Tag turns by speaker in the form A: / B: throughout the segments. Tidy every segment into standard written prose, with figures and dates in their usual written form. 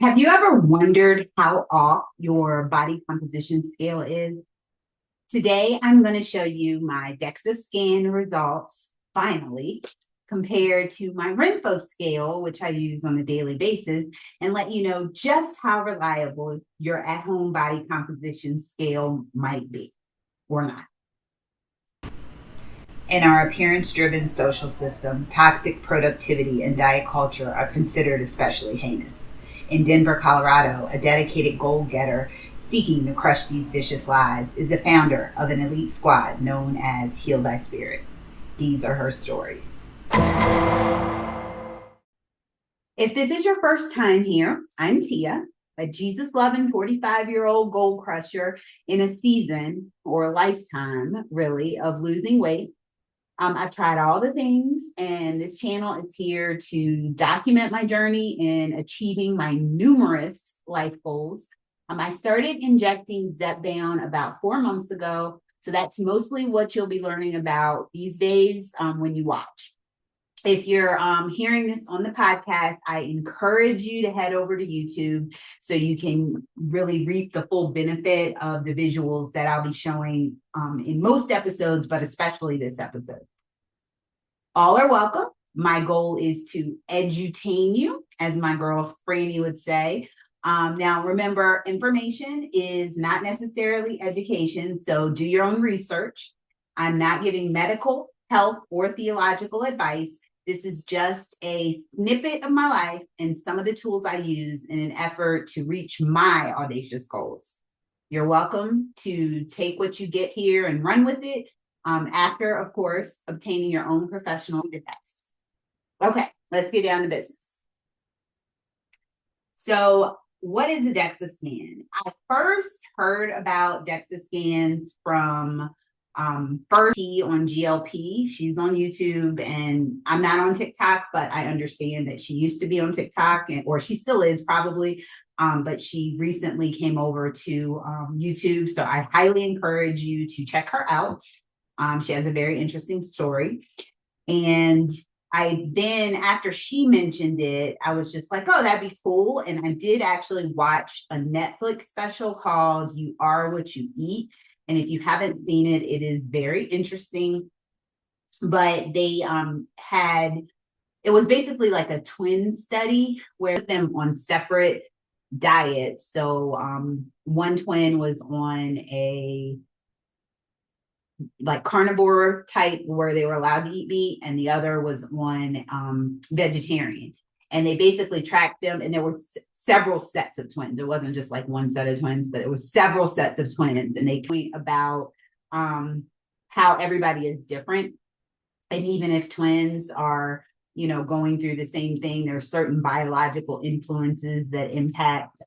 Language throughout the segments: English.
A: Have you ever wondered how off your body composition scale is? Today, I'm going to show you my DEXA scan results, finally, compared to my Renpho scale, which I use on a daily basis, and let you know just how reliable your at-home body composition scale might be or not. In our appearance-driven social system, toxic productivity and diet culture are considered especially heinous. In Denver, Colorado, a dedicated goal-getter seeking to crush these vicious lies is the founder of an elite squad known as Heal Thy Spirit. These are her stories. If this is your first time here, I'm Tia, a Jesus-loving 45-year-old goal crusher in a season or a lifetime, really, of losing weight. I've tried all the things, and this channel is here to document my journey in achieving my numerous life goals. I started injecting Zepbound about 4 months ago, so that's mostly what you'll be learning about these days when you watch. If you're hearing this on the podcast, I encourage you to head over to YouTube so you can really reap the full benefit of the visuals that I'll be showing in most episodes, but especially this episode. All are welcome. My goal is to edutain you, as my girl Franny would say. Now, remember, information is not necessarily education, so do your own research. I'm not giving medical, health, or theological advice. This is just a snippet of my life and some of the tools I use in an effort to reach my audacious goals. You're welcome to take what you get here and run with it after, of course, obtaining your own professional advice. Okay, let's get down to business. So what is a DEXA scan? I first heard about DEXA scans from first on GLP. She's on YouTube, and I'm not on TikTok, but I understand that she used to be on TikTok, or she still is probably, but she recently came over to YouTube. So I highly encourage you to check her out. She has a very interesting story. And I then, after she mentioned it, I was just like, oh, that'd be cool. And I did actually watch a Netflix special called You Are What You Eat. And if you haven't seen it, it is very interesting. But they it was basically like a twin study where them on separate diets. So one twin was on a like carnivore type where they were allowed to eat meat, and the other was on vegetarian. And they basically tracked them, and there was several sets of twins. It wasn't just like one set of twins, but it was several sets of twins. And they point about how everybody is different. And even if twins are, going through the same thing, there are certain biological influences that impact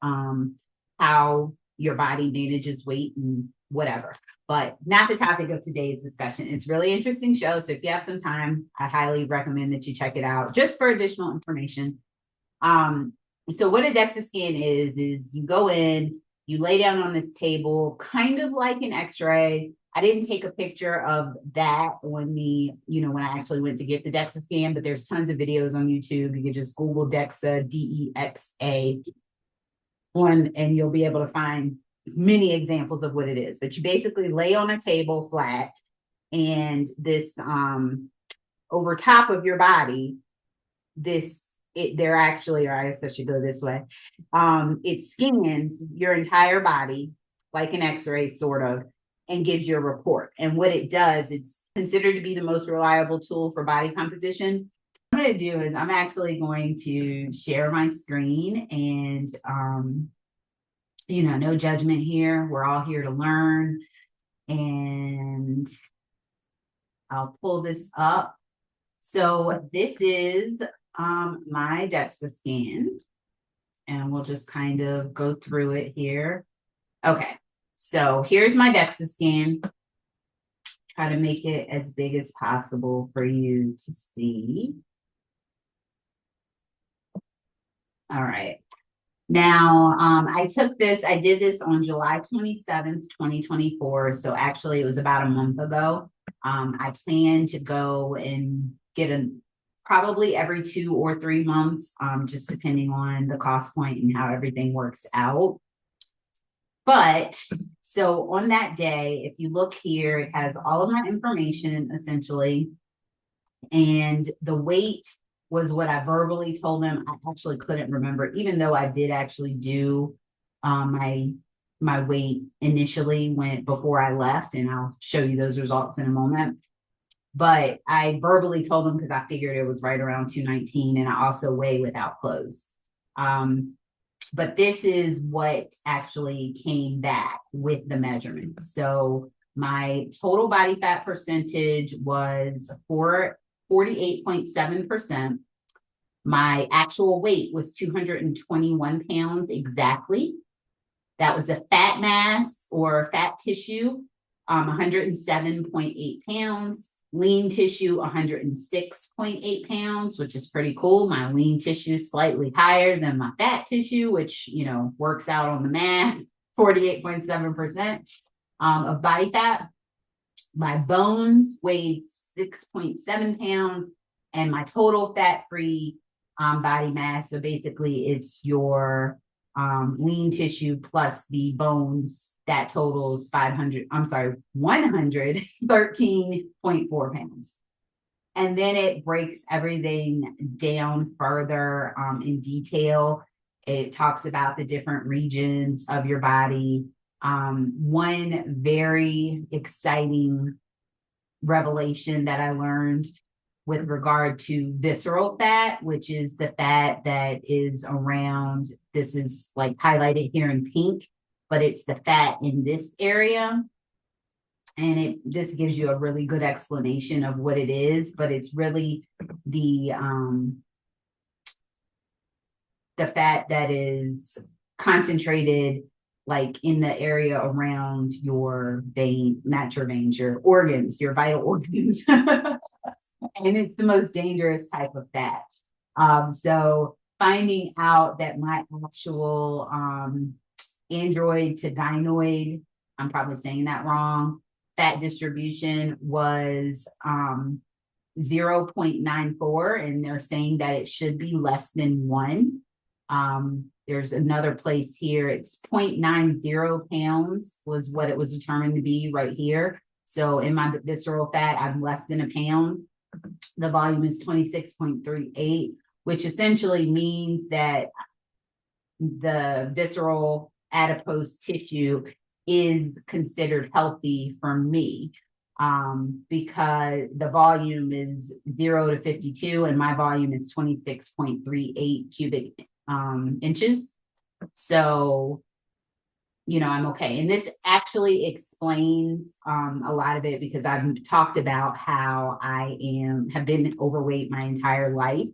A: how your body manages weight and whatever. But not the topic of today's discussion. It's a really interesting show. So if you have some time, I highly recommend that you check it out just for additional information. So what a DEXA scan is you go in, you lay down on this table, kind of like an x-ray. I didn't take a picture of that when when I actually went to get the DEXA scan, but there's tons of videos on YouTube. You can just Google DEXA, DEXA, and you'll be able to find many examples of what it is. But you basically lay on a table flat, and this over top of your body, there actually, or I guess I should go this way, it scans your entire body like an x-ray sort of, and gives you a report. And what it does, it's considered to be the most reliable tool for body composition. What I'm going to do is I'm actually going to share my screen, and no judgment here. We're all here to learn. And I'll pull this up. So this is my DEXA scan, and we'll just kind of go through it here. Okay, so here's my DEXA scan. Try to make it as big as possible for you to see. All right. Now, I did this on July 27th, 2024. So actually it was about a month ago. I plan to go and get a probably every 2 or 3 months, just depending on the cost point and how everything works out. But so on that day, if you look here, it has all of my information essentially. And the weight was what I verbally told them. I actually couldn't remember, even though I did actually do my weight initially before I left, and I'll show you those results in a moment. But I verbally told them because I figured it was right around 219, and I also weigh without clothes. But this is what actually came back with the measurement. So my total body fat percentage was 48.7%. My actual weight was 221 pounds exactly. That was a fat mass or fat tissue, 107.8 pounds. Lean tissue, 106.8 pounds, which is pretty cool. My lean tissue is slightly higher than my fat tissue, which, works out on the math, 48.7% of body fat. My bones weighed 6.7 pounds, and my total fat-free body mass, so basically it's your lean tissue plus the bones, that totals 113.4 pounds. And then it breaks everything down further in detail. It talks about the different regions of your body. One very exciting revelation that I learned with regard to visceral fat, which is the fat that is around, this is like highlighted here in pink, but it's the fat in this area. And this gives you a really good explanation of what it is, but it's really the fat that is concentrated like in the area around your vein, not your veins, your organs, your vital organs. And it's the most dangerous type of fat. So finding out that my actual android to gynoid, I'm probably saying that wrong, fat distribution was 0.94, and they're saying that it should be less than 1. There's another place here, it's 0.90 pounds was what it was determined to be right here. So in my visceral fat, I'm less than a pound. The volume is 26.38, which essentially means that the visceral adipose tissue is considered healthy for me, because the volume is 0 to 52 and my volume is 26.38 cubic inches. So, I'm okay. And this actually explains a lot of it, because I've talked about how I have been overweight my entire life,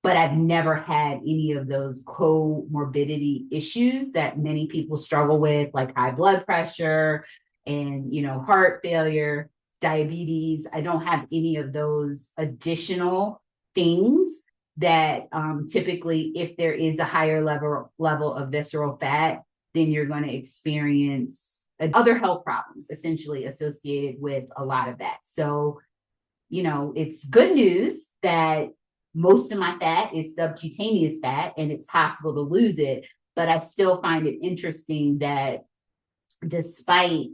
A: but I've never had any of those comorbidity issues that many people struggle with, like high blood pressure and, heart failure, diabetes. I don't have any of those additional things that typically, if there is a higher level of visceral fat, then you're going to experience other health problems essentially associated with a lot of that. So, it's good news that most of my fat is subcutaneous fat and it's possible to lose it, but I still find it interesting that despite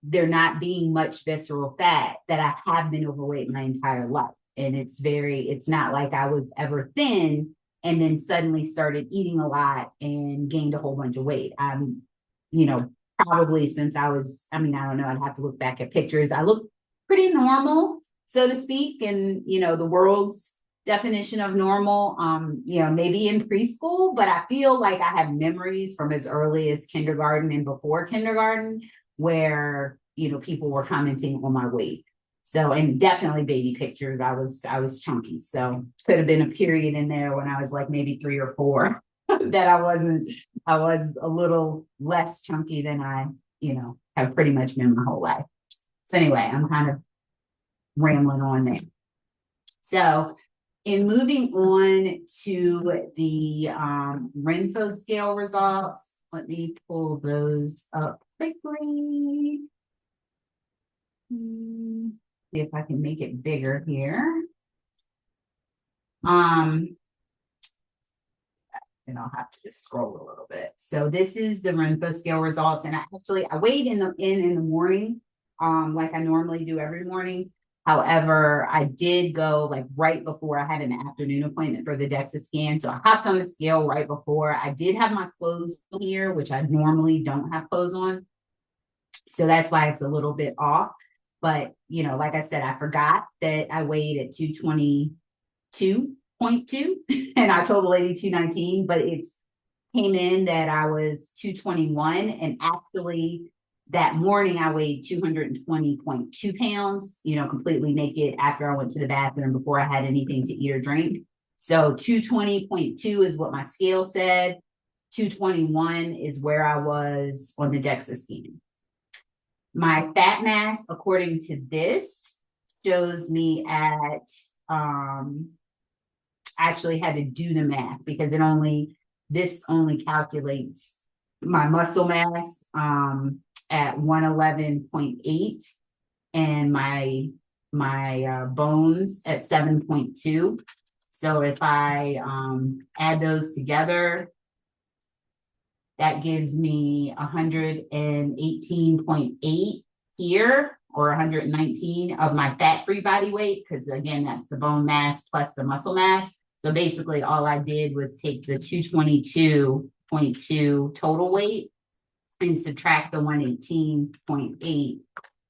A: there not being much visceral fat, that I have been overweight my entire life. And it's not like I was ever thin and then suddenly started eating a lot and gained a whole bunch of weight. I'm, probably since I don't know, I'd have to look back at pictures. I look pretty normal, so to speak. And, the world's definition of normal, maybe in preschool, but I feel like I have memories from as early as kindergarten and before kindergarten where, people were commenting on my weight. So, and definitely baby pictures, I was chunky. So could have been a period in there when I was like maybe 3 or 4 that I was a little less chunky than I, have pretty much been my whole life. So anyway, I'm kind of rambling on there. So in moving on to the Renpho scale results, let me pull those up quickly. See if I can make it bigger here. And I'll have to just scroll a little bit. So this is the Renpho scale results. And I weighed in the morning, like I normally do every morning. However, I did go like right before I had an afternoon appointment for the DEXA scan. So I hopped on the scale right before. I did have my clothes here, which I normally don't have clothes on. So that's why it's a little bit off. But, you know, like I said, I forgot that I weighed at 222.2 and I told the lady 219, but it came in that I was 221. And actually that morning I weighed 220.2 pounds, you know, completely naked after I went to the bathroom before I had anything to eat or drink. So 220.2 is what my scale said. 221 is where I was on the DEXA scan. My fat mass, according to this, shows me at, actually had to do the math because this only calculates my muscle mass at 111.8 and my bones at 7.2. So if I add those together, that gives me 118.8 here, or 119 of my fat-free body weight, because again, that's the bone mass plus the muscle mass. So basically all I did was take the 222.2 total weight and subtract the 118.8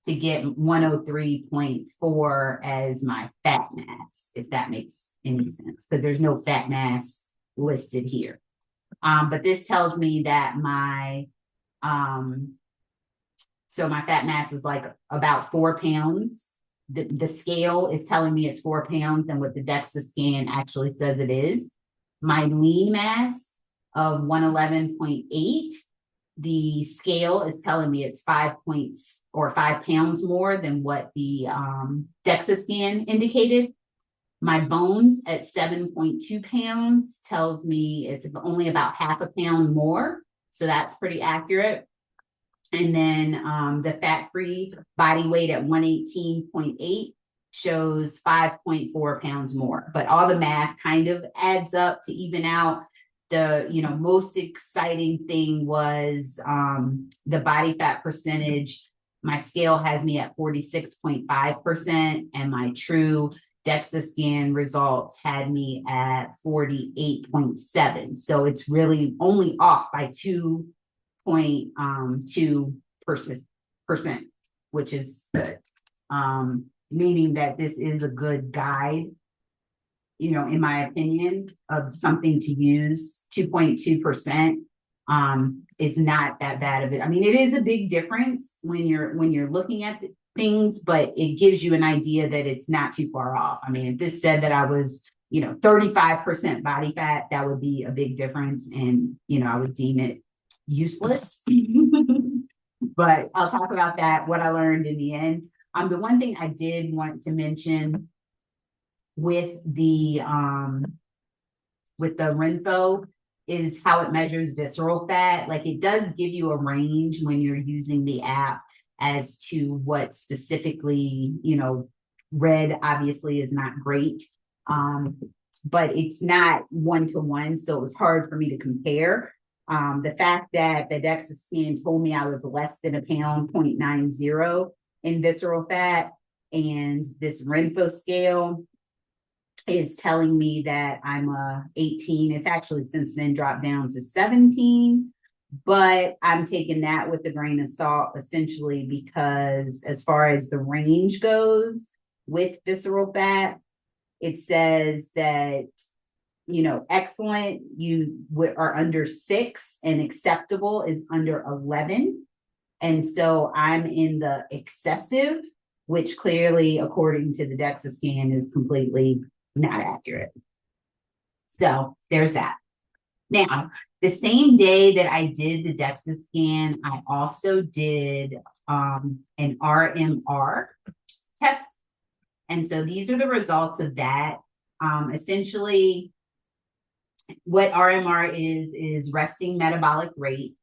A: to get 103.4 as my fat mass, if that makes any sense, because there's no fat mass listed here. But this tells me that so my fat mass was like about 4 pounds. The scale is telling me it's 4 pounds than what the DEXA scan actually says it is. My lean mass of 111.8, the scale is telling me it's 5 pounds more than what the DEXA scan indicated. My bones at 7.2 pounds tells me it's only about half a pound more. So that's pretty accurate. And then the fat-free body weight at 118.8 shows 5.4 pounds more. But all the math kind of adds up to even out. The most exciting thing was the body fat percentage. My scale has me at 46.5%, and my true DEXA scan results had me at 48.7. So it's really only off by 2.2%, which is good. Meaning that this is a good guide, in my opinion, of something to use. 2.2% is not that bad of it. I mean, it is a big difference when you're looking at things, but it gives you an idea that it's not too far off. I mean, if this said that I was, 35% body fat, that would be a big difference, and I would deem it useless. But I'll talk about that, what I learned in the end. The one thing I did want to mention with the Renpho is how it measures visceral fat. Like, it does give you a range when you're using the app as to what specifically, red obviously is not great, but it's not one-to-one, so it was hard for me to compare. The fact that the DEXA scan told me I was less than a pound, 0.90 in visceral fat, and this Renpho scale is telling me that I'm 18. It's actually since then dropped down to 17, but I'm taking that with a grain of salt, essentially, because as far as the range goes with visceral fat, it says that, excellent, you are under 6, and acceptable is under 11. And so I'm in the excessive, which clearly, according to the DEXA scan, is completely not accurate. So there's that. Now, the same day that I did the DEXA scan, I also did an RMR test. And so these are the results of that. Essentially, what RMR is resting metabolic rate.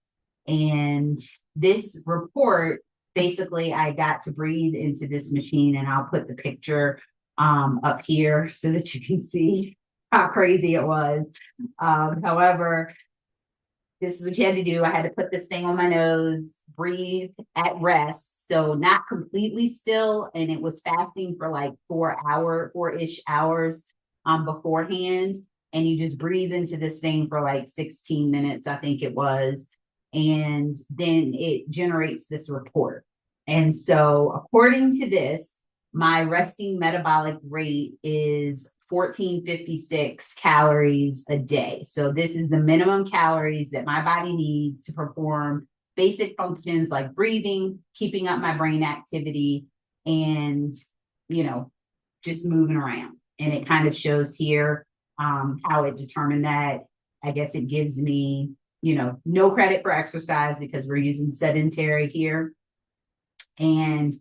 A: And this report, basically, I got to breathe into this machine, and I'll put the picture up here so that you can see. how crazy it was. However, this is what you had to do. I had to put this thing on my nose, breathe at rest. So not completely still. And it was fasting for like 4-ish hours beforehand. And you just breathe into this thing for like 16 minutes, I think it was. And then it generates this report. And so according to this, my resting metabolic rate is 1456 calories a day. So this is the minimum calories that my body needs to perform basic functions like breathing, keeping up my brain activity, and, just moving around. And it kind of shows here how it determined that. I guess it gives me, no credit for exercise because we're using sedentary here. And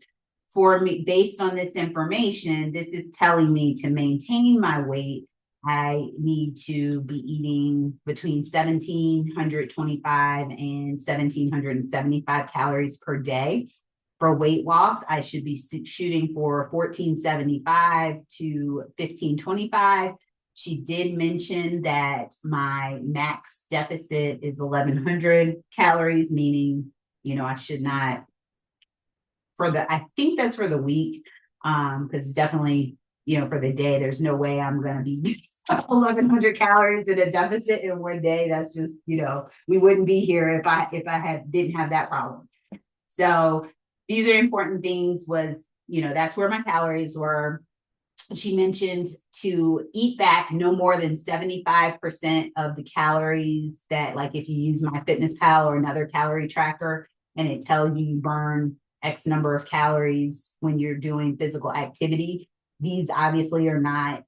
A: for me, based on this information, this is telling me to maintain my weight, I need to be eating between 1,725 and 1,775 calories per day. For weight loss, I should be shooting for 1,475 to 1,525. She did mention that my max deficit is 1,100 calories, meaning, I should not, I think that's for the week, because definitely, for the day, there's no way I'm going to be 1,100 calories in a deficit in one day. That's just, we wouldn't be here if I didn't have that problem. So these are important things was, that's where my calories were. She mentioned to eat back no more than 75% of the calories that, like, if you use MyFitnessPal or another calorie tracker and it tells you burn X number of calories when you're doing physical activity, these obviously are not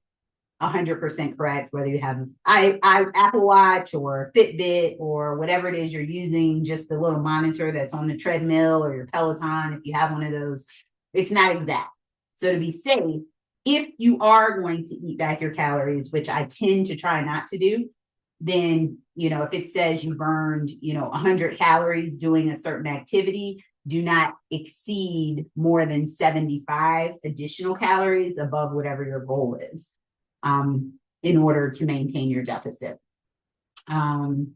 A: 100% correct, whether you have Apple Watch or Fitbit or whatever it is you're using, just the little monitor that's on the treadmill or your Peloton. If you have one of those, it's not exact. So to be safe, if you are going to eat back your calories, which I tend to try not to do, then, if it says you burned, 100 calories doing a certain activity, do not exceed more than 75 additional calories above whatever your goal is, in order to maintain your deficit. And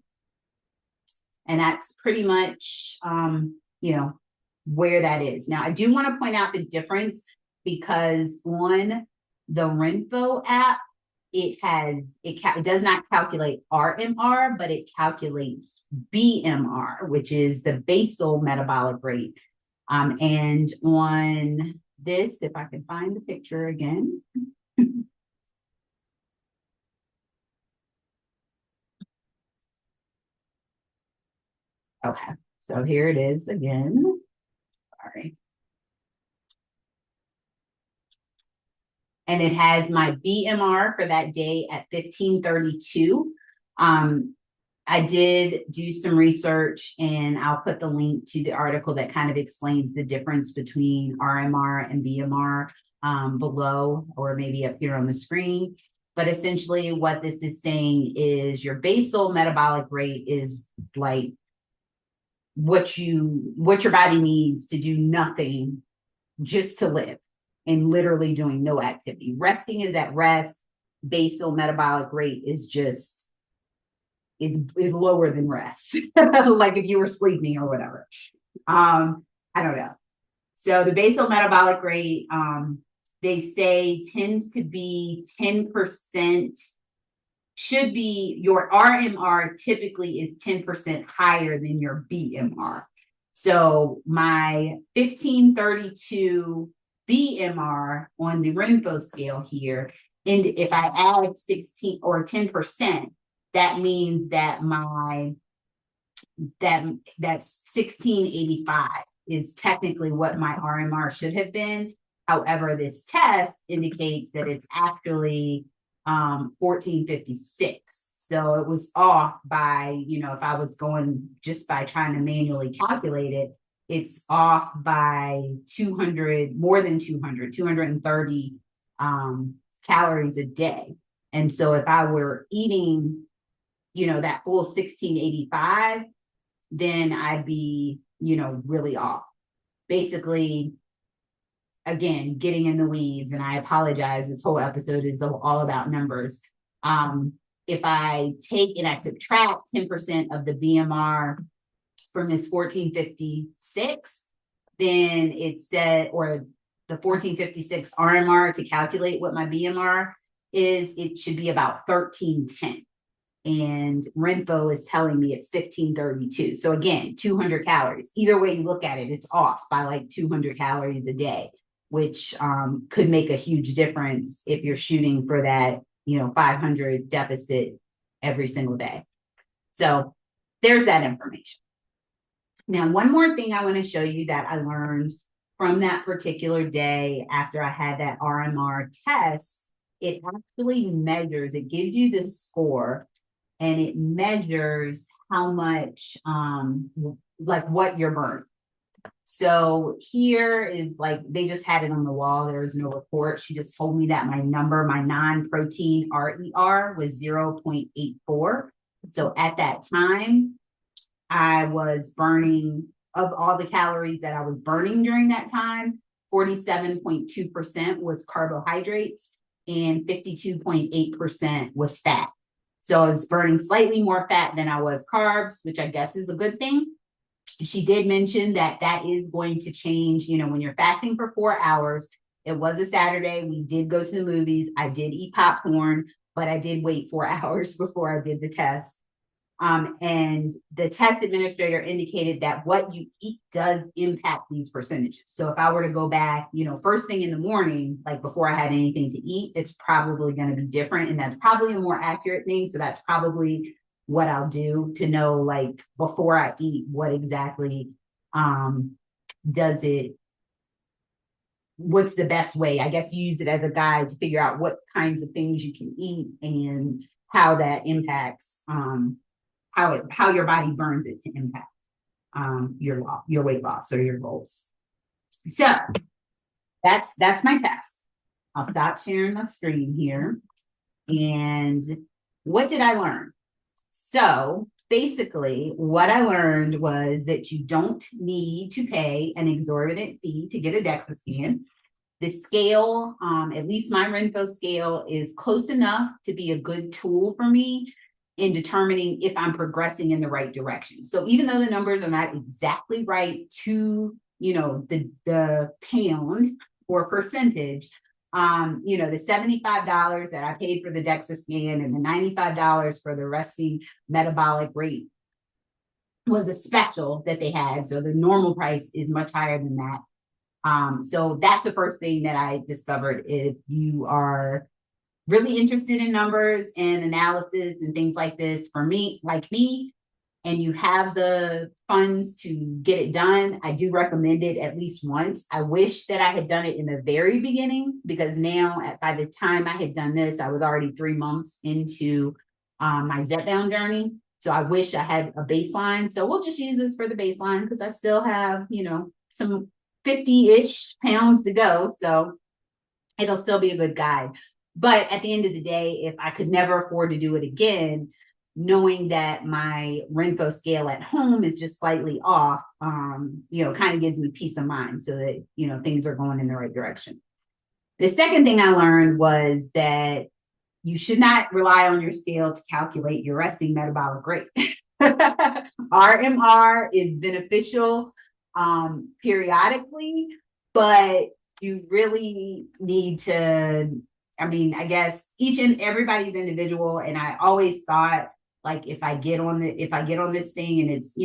A: that's pretty much, where that is. Now, I do want to point out the difference because on the Renpho app, it does not calculate RMR, but it calculates BMR, which is the basal metabolic rate. And on this, if I can find the picture again. Okay, so here it is again. Sorry. And it has my BMR for that day at 1532. I did do some research and I'll put the link to the article that kind of explains the difference between RMR and BMR below, or maybe up here on the screen. But essentially what this is saying is your basal metabolic rate is like what your body needs to do nothing, just to live, and literally doing no activity. Resting is at rest. Basal metabolic rate is just is lower than rest. Like if you were sleeping or whatever. I don't know. So the basal metabolic rate, they say tends to be 10%, should be, your RMR typically is 10% higher than your BMR. So my 1532 BMR on the Renpho scale here, and if I add 16 or 10%, that means that that's 1685 is technically what my RMR should have been. However, this test indicates that it's actually 1456. So it was off by, if I was going just by trying to manually calculate it, it's off by 200, more than 230 calories a day. And so if I were eating, that full 1685, then I'd be, really off. Basically, again, getting in the weeds, and I apologize, this whole episode is all about numbers. If I take and I subtract 10% of the BMR from this 1456, then it said, or the 1456 RMR to calculate what my BMR is, it should be about 1310. And Renpho is telling me it's 1532. So again, 200 calories. Either way you look at it, it's off by like 200 calories a day, which could make a huge difference if you're shooting for that, 500 deficit every single day. So there's that information. Now, one more thing I want to show you that I learned from that particular day after I had that RMR test. It actually measures, it gives you the score, and it measures how much, like what you're burning. So here is like, they just had it on the wall. There was no report. She just told me that my number, my non-protein RER was 0.84. So at that time, I was burning, of all the calories that I was burning during that time, 47.2% was carbohydrates and 52.8% was fat. So I was burning slightly more fat than I was carbs, which I guess is a good thing. She did mention that that is going to change, when you're fasting for 4 hours. It was a Saturday. We did go to the movies. I did eat popcorn, but I did wait 4 hours before I did the test. And the test administrator indicated that what you eat does impact these percentages. So if I were to go back, first thing in the morning, like before I had anything to eat, it's probably going to be different. And that's probably a more accurate thing. So that's probably what I'll do to know, like before I eat, what exactly does it, what's the best way? I guess you use it as a guide to figure out what kinds of things you can eat and how that impacts how your body burns it to impact your weight loss or your goals. So that's my test. I'll stop sharing my screen here. And what did I learn? So basically, what I learned was that you don't need to pay an exorbitant fee to get a DEXA scan. The scale, at least my Renpho scale, is close enough to be a good tool for me in determining if I'm progressing in the right direction. So even though the numbers are not exactly right to, the pound or percentage, the $75 that I paid for the DEXA scan and the $95 for the resting metabolic rate was a special that they had. So the normal price is much higher than that. So that's the first thing that I discovered. If you are really interested in numbers and analysis and things like this, for me, and you have the funds to get it done, I do recommend it at least once. I wish that I had done it in the very beginning, because now by the time I had done this, I was already 3 months into my Zepbound journey. So I wish I had a baseline. So we'll just use this for the baseline, because I still have, some 50-ish pounds to go. So it'll still be a good guide. But at the end of the day, if I could never afford to do it again, knowing that my Renpho scale at home is just slightly off, kind of gives me peace of mind, so that, things are going in the right direction. The second thing I learned was that you should not rely on your scale to calculate your resting metabolic rate. RMR is beneficial periodically, but you really need to, I guess each and everybody's individual. And I always thought, like, if I get on this thing, and it's,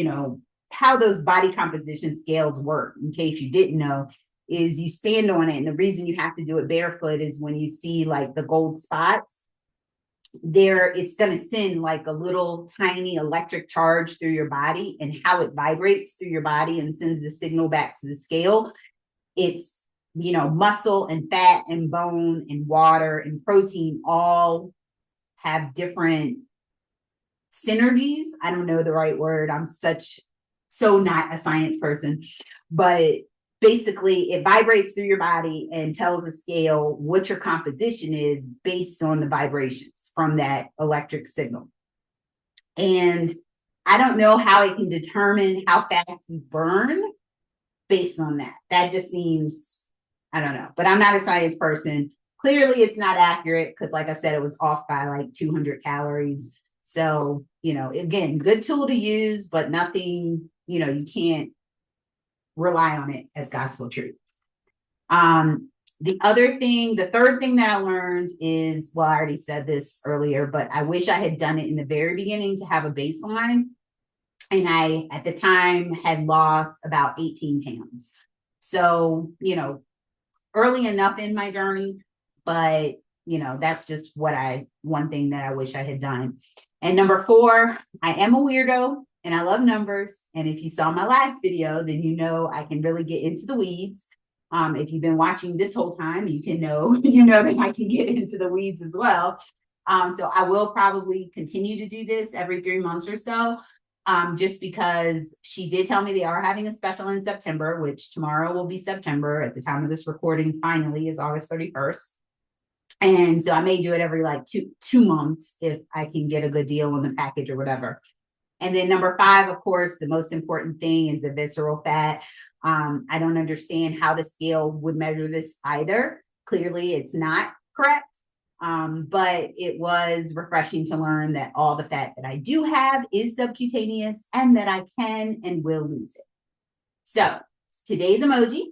A: how those body composition scales work, in case you didn't know, is you stand on it. And the reason you have to do it barefoot is when you see like the gold spots there, it's going to send like a little tiny electric charge through your body, and how it vibrates through your body and sends the signal back to the scale. It's, muscle and fat and bone and water and protein all have different synergies. I don't know the right word. I'm so not a science person, but basically it vibrates through your body and tells the scale what your composition is based on the vibrations from that electric signal. And I don't know how it can determine how fast you burn based on that. That just seems, I don't know, but I'm not a science person. clearly it's not accurate because, like I said, it was off by like 200 calories. So, you know, again, good tool to use, but nothing, you know, you can't rely on it as gospel truth. The third thing that I learned is, well, I already said this earlier, but I wish I had done it in the very beginning to have a baseline. And I, at the time, had lost about 18 pounds. So, you know, early enough in my journey, but, you know, that's just one thing that I wish I had done. And number 4, I am a weirdo and I love numbers. And if you saw my last video, then you know I can really get into the weeds. If you've been watching this whole time, you know that I can get into the weeds as well. So I will probably continue to do this every 3 months or so, just because she did tell me they are having a special in September, which tomorrow will be September. At the time of this recording, finally is August 31st. And so I may do it every like two months if I can get a good deal on the package or whatever. And then number 5, of course, the most important thing is the visceral fat. I don't understand how the scale would measure this either. Clearly, it's not correct. But it was refreshing to learn that all the fat that I do have is subcutaneous and that I can and will lose it. So today's emoji,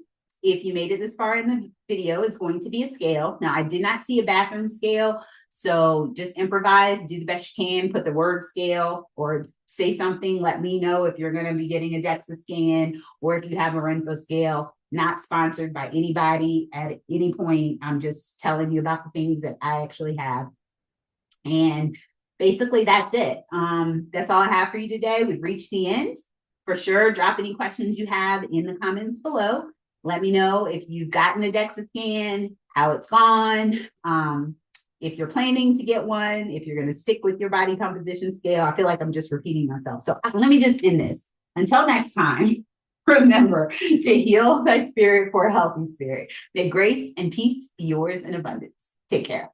A: if you made it this far in the video, is going to be a scale. Now, I did not see a bathroom scale, so just improvise, do the best you can, put the word scale or say something. Let me know if you're going to be getting a DEXA scan or if you have a Renpho scale. Not sponsored by anybody at any point. I'm just telling you about the things that I actually have. And basically that's it. That's all I have for you today. We've reached the end. For sure, drop any questions you have in the comments below. Let me know if you've gotten a DEXA scan, how it's gone, if you're planning to get one, if you're going to stick with your body composition scale. I feel like I'm just repeating myself. So let me just end this. Until next time, remember to heal thy spirit for a healthy spirit. May grace and peace be yours in abundance. Take care.